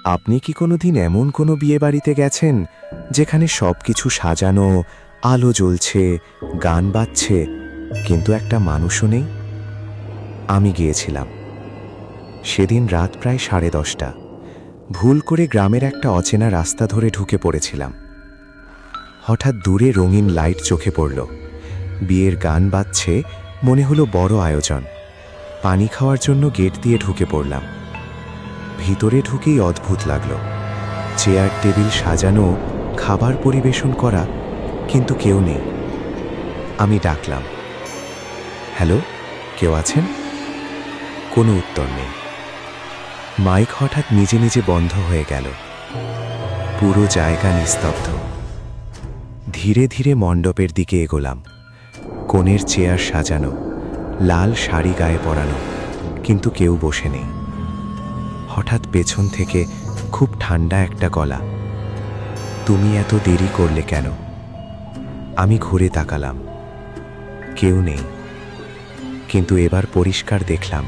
আপনি কি কোনোদিন এমন কোনো বিয়েবাড়িতে গেছেন যেখানে সবকিছু সাজানো, আলো জ্বলছে, গান বাজছে, কিন্তু একটা মানুষও নেই? আমি গিয়েছিলাম। সেদিন রাত প্রায় 10:30। ভুল করে গ্রামের একটা অচেনা রাস্তা ধরে ঢুকে পড়েছিলাম। হঠাৎ দূরে রঙিন লাইট চোখে পড়ল। বিয়ের গান বাজছে, মনে হলো বড় আয়োজন। পানি খাওয়ার জন্য গেট দিয়ে ঢুকে পড়লাম। ভিতরে ঢুকেই অদ্ভুত লাগলো। চেয়ার টেবিল সাজানো, খাবার পরিবেশন করা, কিন্তু কেউ নেই। আমি ডাকলাম, হ্যালো, কেউ আছেন? কোনো উত্তর নেই। মাইক হঠাৎ নিজে নিজে বন্ধ হয়ে গেল। পুরো জায়গা নিস্তব্ধ। ধীরে ধীরে মণ্ডপের দিকে এগোলাম। কনের চেয়ার সাজানো, লাল শাড়ি গায়ে পরানো, কিন্তু কেউ বসে নেই। হঠাৎ পেছন থেকে খুব ঠান্ডা একটা গলা, তুমি এত দেরি করলে কেন? আমি ঘুরে তাকালাম, কেউ নেই। কিন্তু এবার পরিষ্কার দেখলাম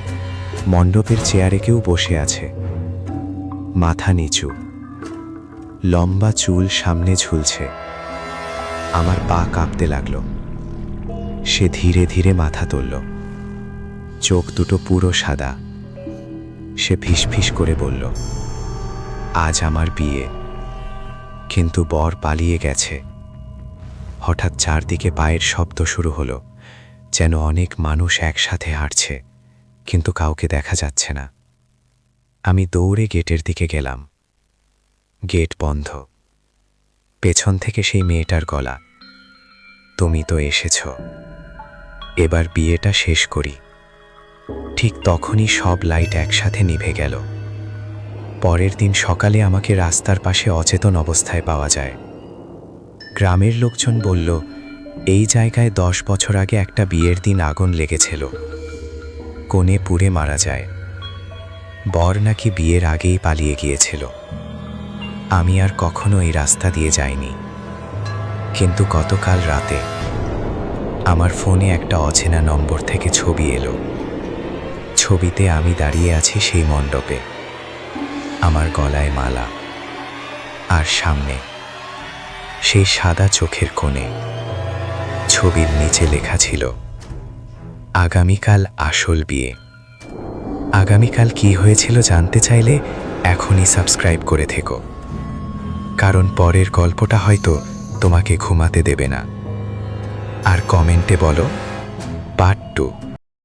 মণ্ডপের চেয়ারে কেউ বসে আছে, মাথা নিচু, লম্বা চুল সামনে ঝুলছে। আমার পা কাঁপতে লাগলো। সে ধীরে ধীরে মাথা তুলল, চোখ দুটো পুরো সাদা। সে ফিসফিস করে বলল, আজ আমার বিয়ে, কিন্তু বর পালিয়ে গেছে। হঠাৎ চারদিকে পায়ের শব্দ শুরু হলো, যেন অনেক মানুষ একসাথে হাঁটছে, কিন্তু কাউকে দেখা যাচ্ছে না। আমি দৌড়ে গেটের দিকে গেলাম। গেট বন্ধ। পেছন থেকে সেই মেয়েটার গলা, তুমি তো এসেছ, এবার বিয়েটা শেষ করি। ঠিক তখনই সব লাইট একসাথে নিভে গেল। পরের দিন সকালে আমাকে রাস্তার পাশে অচেতন অবস্থায় পাওয়া যায়। গ্রামের লোকজন বলল, এই জায়গায় 10 বছর আগে একটা বিয়ের দিন আগুন লেগেছিল, কনে পুড়ে মারা যায়। বর নাকি বিয়ের আগেই পালিয়ে গিয়েছিল। আমি আর কখনো এই রাস্তা দিয়ে যাইনি। কিন্তু গতকাল রাতে আমার ফোনে একটা অচেনা নম্বর থেকে ছবি এলো। ছবিতে আমি দাঁড়িয়ে আছি সেই মণ্ডপে, আমার গলায় মালা, আর সামনে সেই সাদা চোখের কোণে ছবির নিচে লেখা ছিল, আগামীকাল আসল বিয়ে। আগামীকাল কি হয়েছিল জানতে চাইলে এখনই সাবস্ক্রাইব করে থেকো, কারণ পরের গল্পটা হয়তো তোমাকে ঘুমাতে দেবে না। আর কমেন্টে বলো পার্ট 2।